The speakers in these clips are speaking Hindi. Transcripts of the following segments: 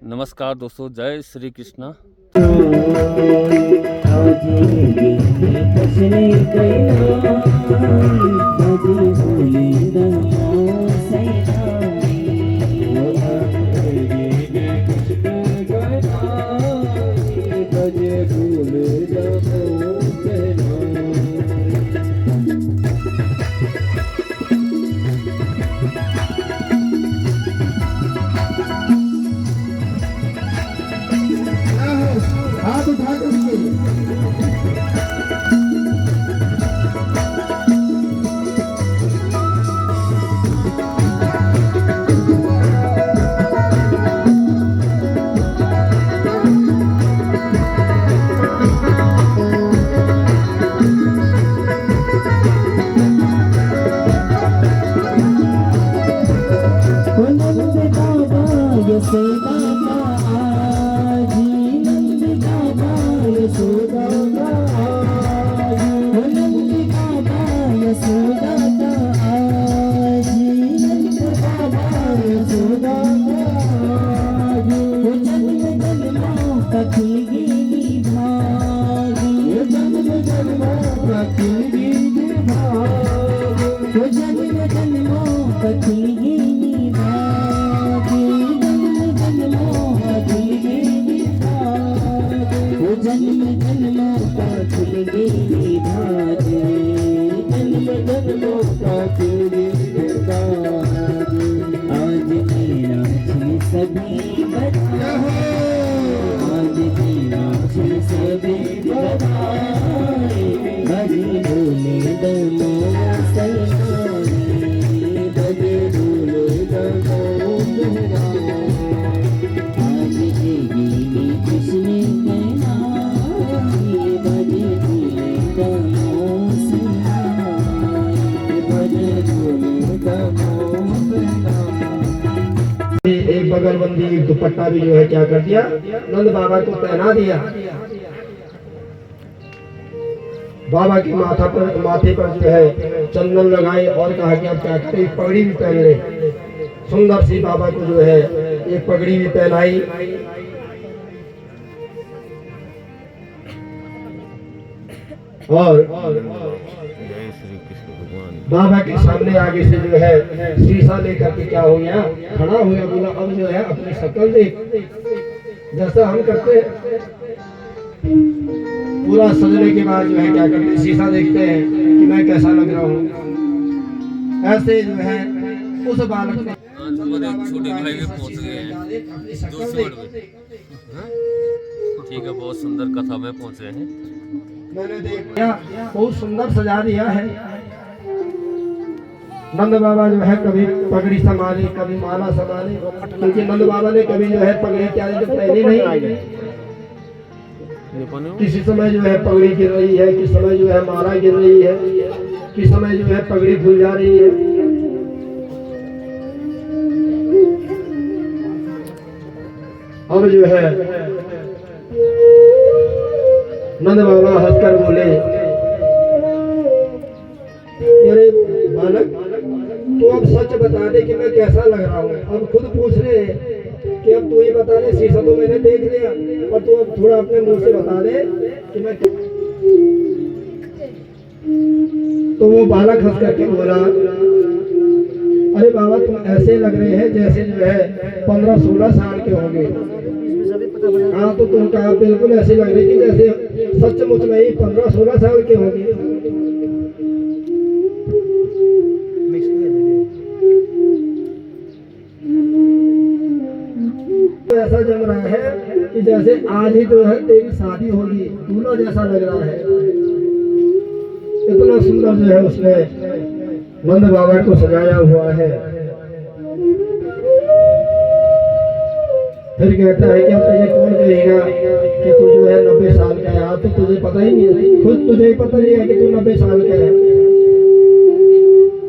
नमस्कार दोस्तों, जय श्री कृष्णा। हाथ उठा एक बगलबंदी एक दुपट्टा भी जो है क्या कर दिया, नंद बाबा को पहना दिया। बाबा के माथे पर जो है चंदन लगाए और कहा कि अब क्या करें, पगड़ी भी पहन ले। सुंदर सी बाबा को जो है एक पगड़ी भी पहनाई और बाबा के सामने आगे से जो है शीशा लेकर के क्या हो गया, खड़ा हो गया। बोला अब जो है अपनी शक्ल देख, जैसा हम करते हैं। पूरा सजने के बाद जो है क्या करते हैं, शीशा देखते हैं कि मैं कैसा लग रहा हूँ। ऐसे जो है उस बालक ने छोटे भाई के पहुंच गए हैं 2 मिनट में। ठीक है, बहुत सुंदर कथा में पहुंचे हैं। मैंने देखा बहुत सुंदर सजा दिया है। नंद बाबा जो है कभी पगड़ी संभाले, कभी माला संभाले, क्योंकि नंद बाबा ने कभी जो है पगड़ी क्या पहले नहीं आई। किसी समय जो है पगड़ी गिर रही है, किस समय जो है माला गिर रही है, किस समय जो है पगड़ी भूल जा रही है। और जो है नंद बाबा हंसकर बोले, अरे बालक तू अब सच बता दे कि मैं कैसा लग रहा हूँ। अब खुद पूछ रहे हैं कि अब तू ही बता दे, शीशा तो मैंने देख लिया, और तू अब थोड़ा अपने मुंह से बता दे कि मैं। तो वो बालक हंस करके बोला, अरे बाबा तुम ऐसे लग रहे हैं जैसे जो है 15-16 साल के होंगे। हाँ तो तुम कहा बिल्कुल ऐसे लग रही कि जैसे सचमुच में ही 15-16 साल के होंगे। ऐसा जम रहा है कि जैसे आज ही जो है तेरी शादी होगी, दूल्हा जैसा लग रहा है। इतना सुंदर जो है उसने नंद बाबा को सजाया हुआ है। फिर कहता है कि अब तुझे कौन कहेगा कि तू जो है 90 साल का है। आज तो तुझे पता ही नहीं है, खुद तुझे ही पता नहीं है कि तू 90 साल का है।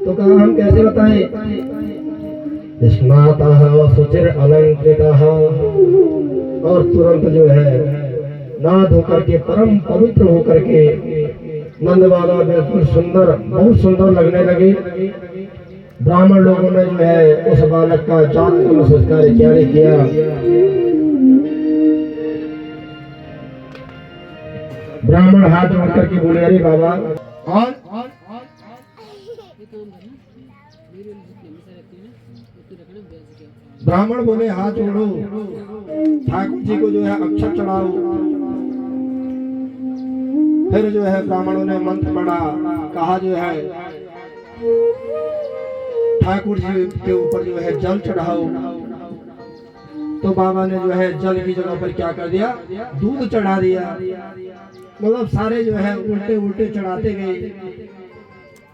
तो कहा हम कैसे बताएं। स्नातः सुचिर अलंकृतः, और तुरंत जो है नहा धोकर के परम पवित्र होकर के नंद बाबा बिल्कुल सुंदर, बहुत सुंदर लगने लगे। ब्राह्मण लोगों ने जो है उस बालक का जात का संस्कार क्या किया। ब्राह्मण हाथ जोड़ करके बोले अरे बाबा और ब्राह्मण बोले हाथ जोड़ो ठाकुर जी को जो है अक्षर चढ़ाओ। फिर जो है ब्राह्मणों ने मंत्र पढ़ा, कहा जो है ठाकुर जी के ऊपर जो है जल चढ़ाओ। तो बाबा ने जो है जल की जगह पर क्या कर दिया, दूध चढ़ा दिया। मतलब सारे जो है उल्टे उल्टे चढ़ाते गए।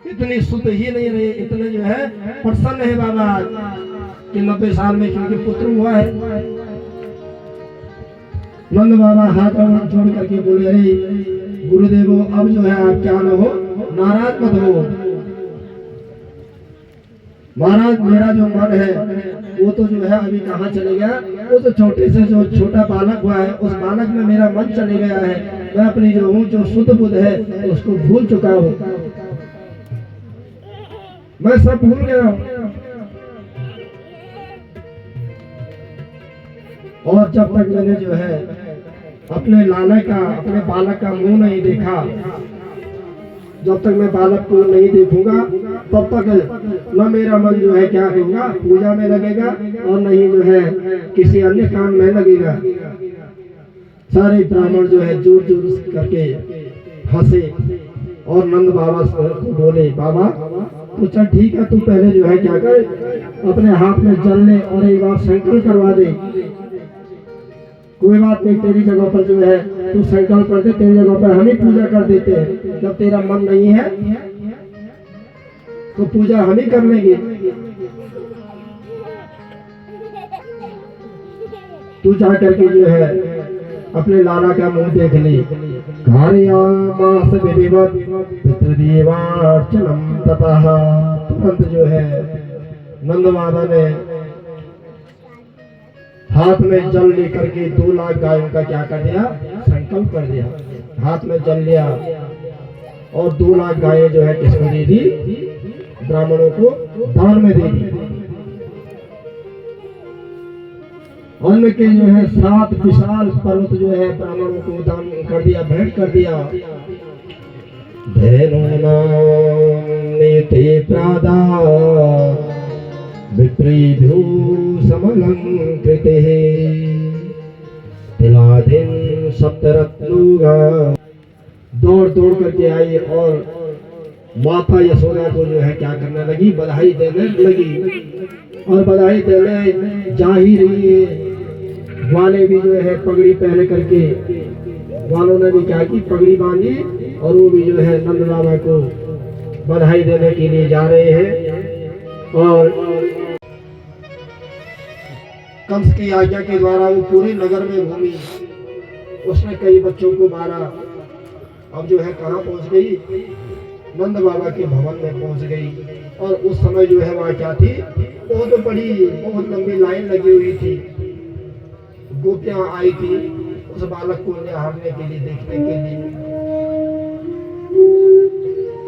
इतनी सुध ही नहीं रही, इतने जो है प्रसन्न है बाबा कि 90 साल में क्योंकि पुत्र हुआ है। नंद बाबा हाथ जोड़ करके बोले अरे गुरुदेवो अब जो है आप क्या न हो, नाराज मत हो महाराज। मेरा जो मन है वो तो जो है अभी कहाँ चले गया, वो तो छोटे से जो छोटा बालक हुआ है उस बालक में मेरा मन चले गया है। मैं अपनी जो हूँ जो शुद्ध बुद्ध है उसको भूल चुका हूँ, मैं सब भूल गया हूँ। और जब तक मैंने जो है अपने लाला का अपने बालक का मुंह नहीं देखा, जब तक मैं बालक को नहीं देखूंगा तब तक न मेरा मन जो है क्या होगा, पूजा में लगेगा और नहीं जो है किसी अन्य काम में लगेगा। सारे ब्राह्मण जो है जोर जोर करके हंसे और नंद बाबा को बोले बाबा तो चल ठीक है, तू पहले जो है क्या कर अपने हाथ में जल ले और एक बार संकल्प करवा दे। कोई बात नहीं, तेरी जगह पर जो है तू संकल्प कर दे, तेरी जगह पर हम ही पूजा कर देते हैं। जब तेरा मन नहीं है तो पूजा हम ही कर लेंगे। तू जा करके जो है अपने लाला का मुंह देख ले। तुरंत जो है नंद बाबा ने हाथ में जल लेकर के 2 लाख गायों का क्या कर दिया, संकल्प कर दिया। हाथ में जल लिया और 2 लाख गायें जो है किसको दे दी, ब्राह्मणों को दान में दे दी। अन्न के जो है 7 विशाल पर्वत जो है ब्राह्मणों को दान कर दिया, भेंट कर दिया। नीति प्रादा विप्रीभ्यो समलंकृते तिलाधीन सप्तरत्नुगा। दौड़ दौड़ करके आई और माता यशोदा को जो है क्या करने लगी, बधाई देने लगी। और बधाई देने जा ही रही है, ग्वाले भी जो है पगड़ी पहन करके ग्वालों ने भी क्या की, पगड़ी बांधी और वो भी जो है नंद बाबा को बधाई देने के लिए जा रहे हैं। और कंस की आज्ञा के द्वारा वो पूरे नगर में घूमी, उसने कई बच्चों को मारा। अब जो है कहाँ पहुंच गई, नंद बाबा के भवन में पहुंच गई। और उस समय जो है वहाँ क्या थी, बहुत बड़ी बहुत लंबी लाइन लगी हुई थी। गोपियां आई थी उस बालक को निहारने के लिए, देखने के लिए।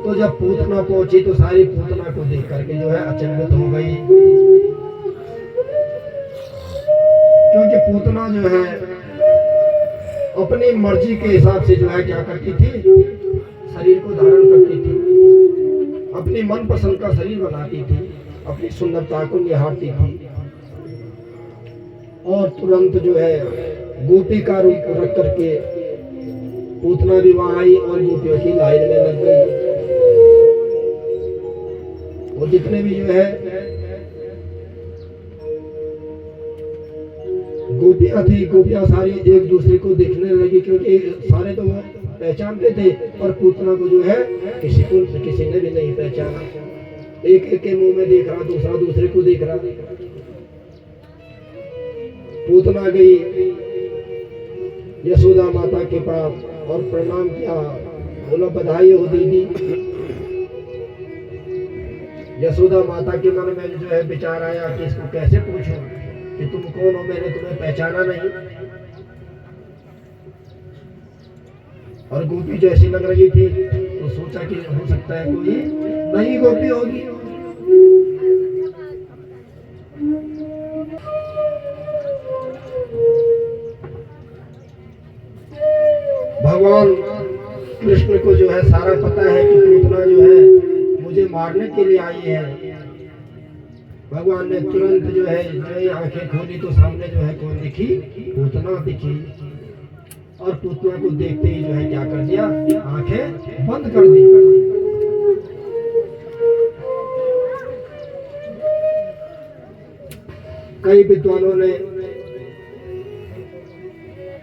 तो जब पूतना पहुंची तो सारी पूतना को देख करके जो है अचंभित हो गई, क्योंकि पूतना जो है अपनी मर्जी के हिसाब से जो है क्या करती थी, शरीर को धारण करती थी, अपनी मन पसंद का शरीर बनाती थी, अपनी सुंदरता को निहारती थी। और तुरंत जो है गोपी का रूप रख करके पूतना भी वहां आई और गोपियों की लाइन में लग गई। और जितने भी जो है गोपियां थी, गोपियां सारी एक दूसरे को देखने लगी, क्योंकि सारे तो वो पहचानते थे और पूतना को जो है किसी ने भी नहीं पहचाना। एक एक के मुंह में देख रहा, दूसरा दूसरे को देख रहा। पूतना गई यशोदा माता के पास और प्रणाम किया, बोला बधाई हो दीदी। यशोदा माता के मन में जो है विचार आया कि इसको कैसे पूछूं कि तुम कौन हो, मैंने तुम्हें पहचाना नहीं। और गोपी जैसी लग रही थी तो सोचा कि हो सकता है कोई नई गोपी होगी। भगवान कृष्ण को जो है सारा पता है कि पूतना जो है मुझे मारने के लिए आई है। भगवान ने तुरंत जो है आंखें खोली तो सामने जो है कौन दिखी? पूतना दिखी। और पूतना को देखते ही जो है क्या कर दिया? आंखें बंद कर दी। कई विद्वानों ने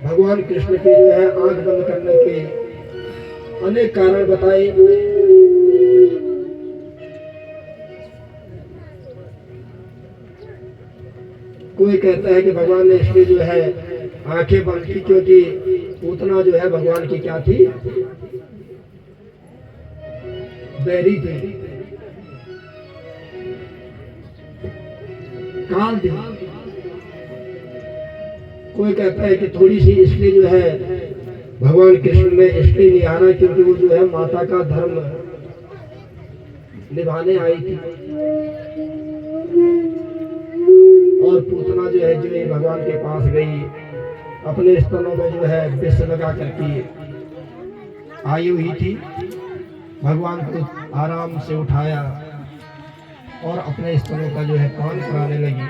भगवान कृष्ण की जो है आंख बंद करने के अनेक कारण बताए। कोई कहता है कि भगवान ने इसलिए जो है आंखें बंद की क्योंकि पूतना जो है भगवान की क्या थी? बैरी थी, काल थी। कोई कहता है कि थोड़ी सी इसलिए जो है भगवान कृष्ण ने इसलिए निहारा क्योंकि वो जो है माता का धर्म निभाने आई थी। और पूतना जो है जो भगवान के पास गई, अपने स्तनों में जो है विष लगा करके आई हुई थी। भगवान को आराम से उठाया और अपने स्तनों का जो है पान कराने लगी।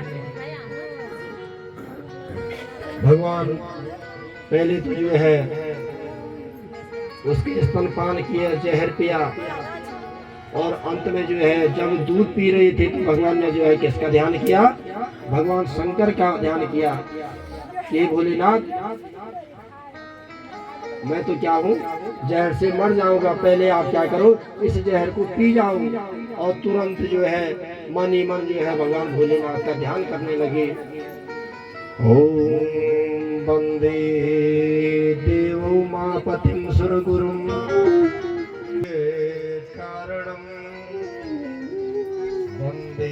भगवान पहले तो जो है उसके स्तन पान किया, जहर पिया, और अंत में जो है जब दूध पी रही थी तो भगवान ने जो है किसका ध्यान किया? भगवान शंकर का ध्यान किया कि भोलेनाथ, मैं तो क्या हूँ, जहर से मर जाऊंगा, पहले आप क्या करो, इस जहर को पी जाओ। और तुरंत जो है मन ही मन जो है भगवान भोलेनाथ का ध्यान करने लगे। ओम वंदे देवो मापतिं सुरगुरुं कारणं वंदे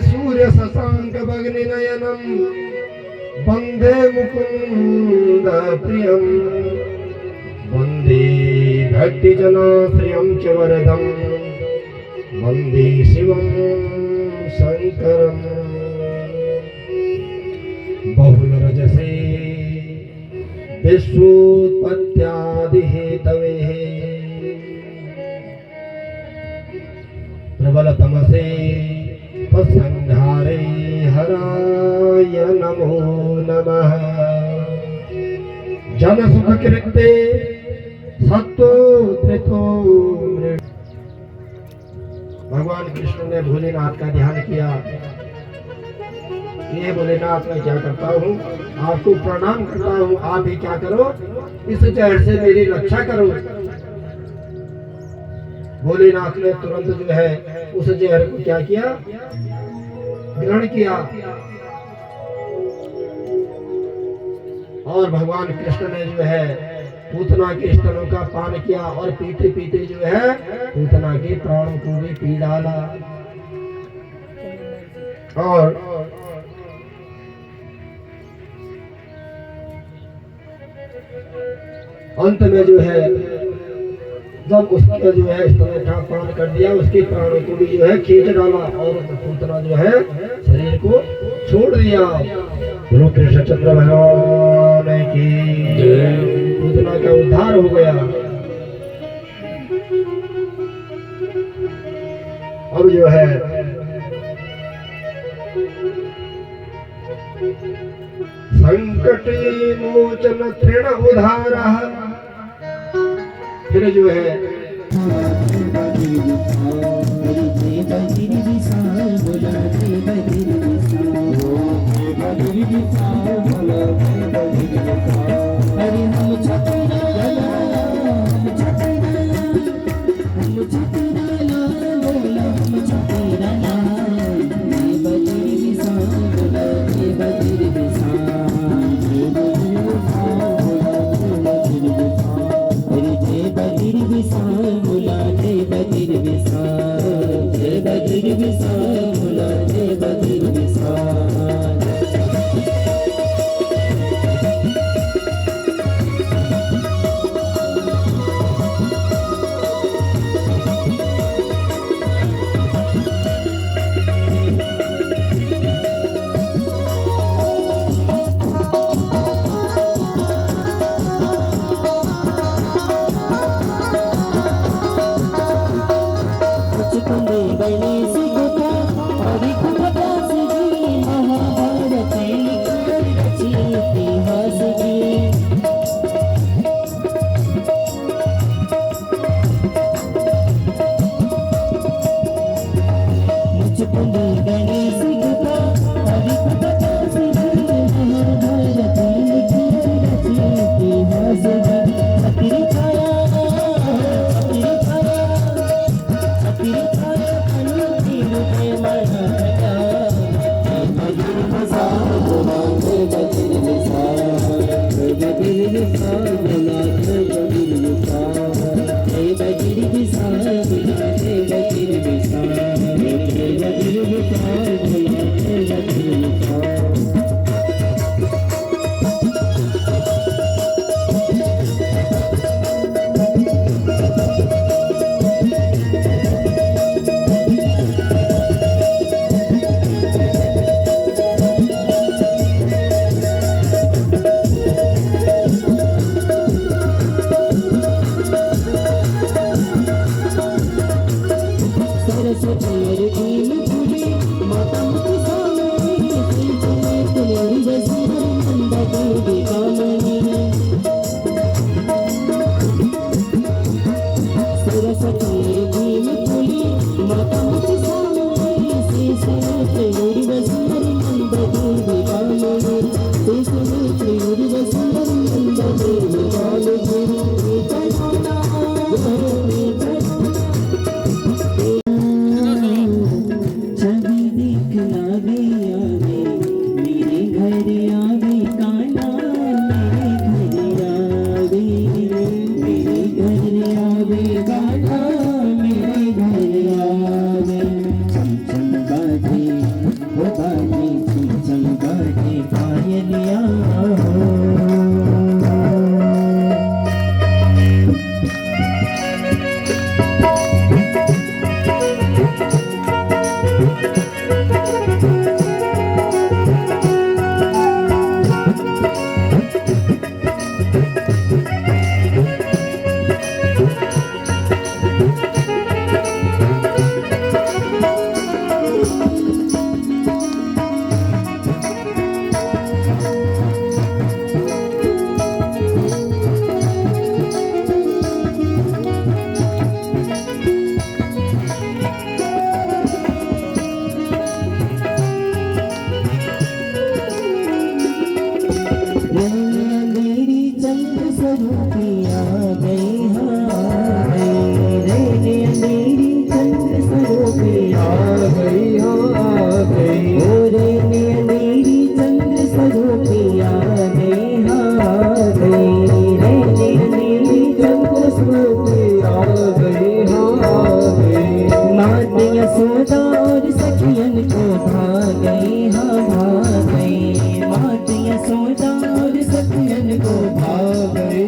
सूर्य शशांक भग्निनयनं वंदे मुकुंद प्रियं वंदे भक्तिजनाश्रयं च वरदं वंदे शिवं शंकरं बहुलरजसे विश्वोत्पत्त्यादि हेतवे प्रबल तमसे तत्संहारे हराय नमो नमः। जन सुख कृते सत्तो त्रितो। भगवान कृष्ण ने भोलेनाथ का ध्यान किया। ये भोलेनाथ, मैं क्या करता हूँ, आपको प्रणाम करता हूँ, आप ही क्या करो, इस जहर से मेरी रक्षा करो। भोलेनाथ ने तुरंत जो है उस जहर को क्या किया? ग्रहण किया। और भगवान कृष्ण ने जो है पूतना के स्तनों का पान किया और पीते पीते जो है पूतना के प्राणों को भी पी डाला। और अंत में जो है जब उसके जो है स्तनों का पान कर दिया, उसके प्राणों को भी जो है खींच डाला और पूतना जो है शरीर को छोड़ दिया। बोलो कृष्ण चंद्र भगवान की पूतना का उद्धार हो गया। अब जो है संकट मोचन तृण उद्धारः, फिर जो है पायलिया हो। मेरी चंद्र स्वरूपिया गई मेरी चंद्र स्वरूपिया गई मेरी चंद्र स्वरूपिया गई मेरी चंद्र स्वरूपिया गई मात यशोदा और सखियन को भागई मात यशोदा और सखियन को भागई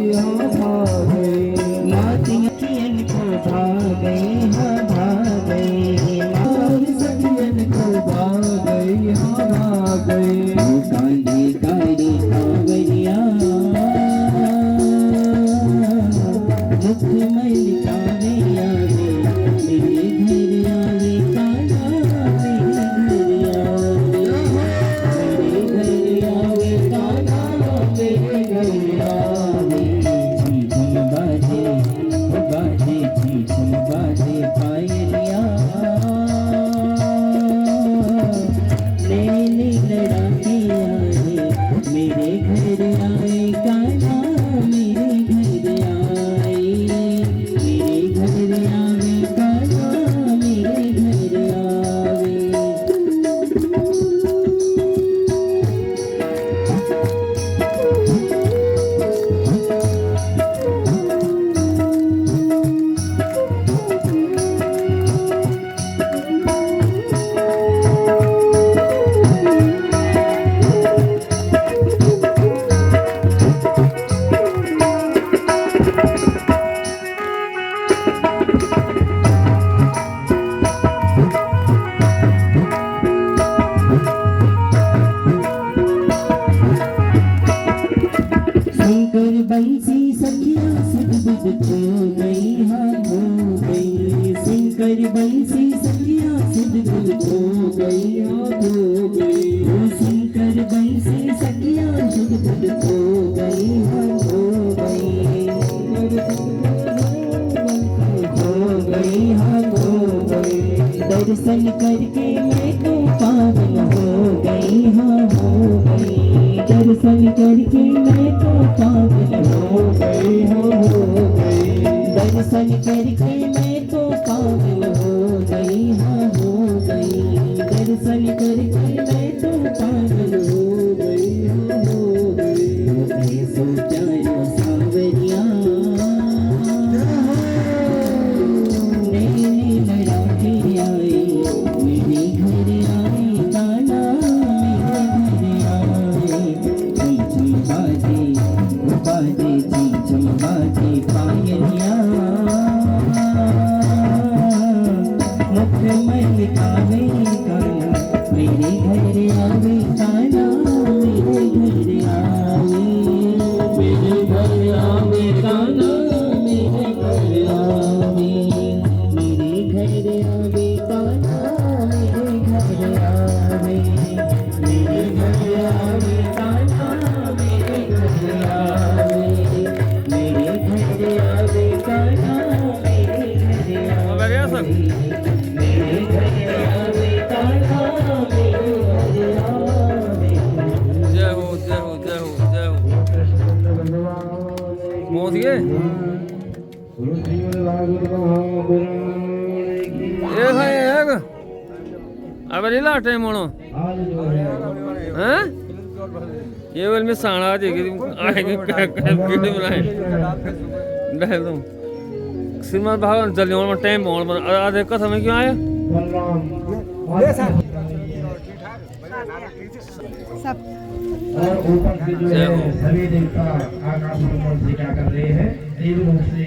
मात यशोदा को भागई और सखियन को भागई काली काली कांवरिया मुख मैल कांवरिया मेरे घर आवे काला मेरे घर आवे काला मेरे घर आवे झीझम बाजे झीझम बाजे पायलिया नैने लड़ाके आए मेरे घर आए काला मेरे घर आए मेरे घर आवे काला मेरे घर आवे। शंकर बंसी सखिया सुध खो गई हो गई शंकर बंसी सखिया सुध खो गई हो गई शंकर बंसी सखिया सुध खो गई हो गई दर्शन करके मैं तो पावन हो गई दर्शन करके मैं तो पावन हो गई दर्शन करके मैं तो पावन हो गई दर्शन करके मैं तो पावन हो गई सोचा सावरिया नैने लड़ाके आए मेरे घर आए काला मेरे घर आए बाजे झीझम बाजे पायलिया मुख मैल कावे काला मेरे घर आवे काला मेरे घर आवे मेरे घर आवे काला मेरे घर आवे मेरे घर आवे काला मेरे घर आवे मेरे घर आवे काला मेरे घर आवे मेरे घर आवे काला मेरे घर आवे मेरे घर आवे काला मेरे घर आवे। जय हो जय हो जय हो जय हो पहुंच गए ये भाई एक अब नहीं ला टाइम होना हैं ये वाल में साणा आ जाएगी आएगी वीडियो बनाए डाल दूं श्रीमद भगवान जल्दी होना टाइम होना आधे का समय क्यों आया बलराम और ऊपर से जो है सभी देवता आकाश मंडल से क्या कर रहे हैं, देव लोक से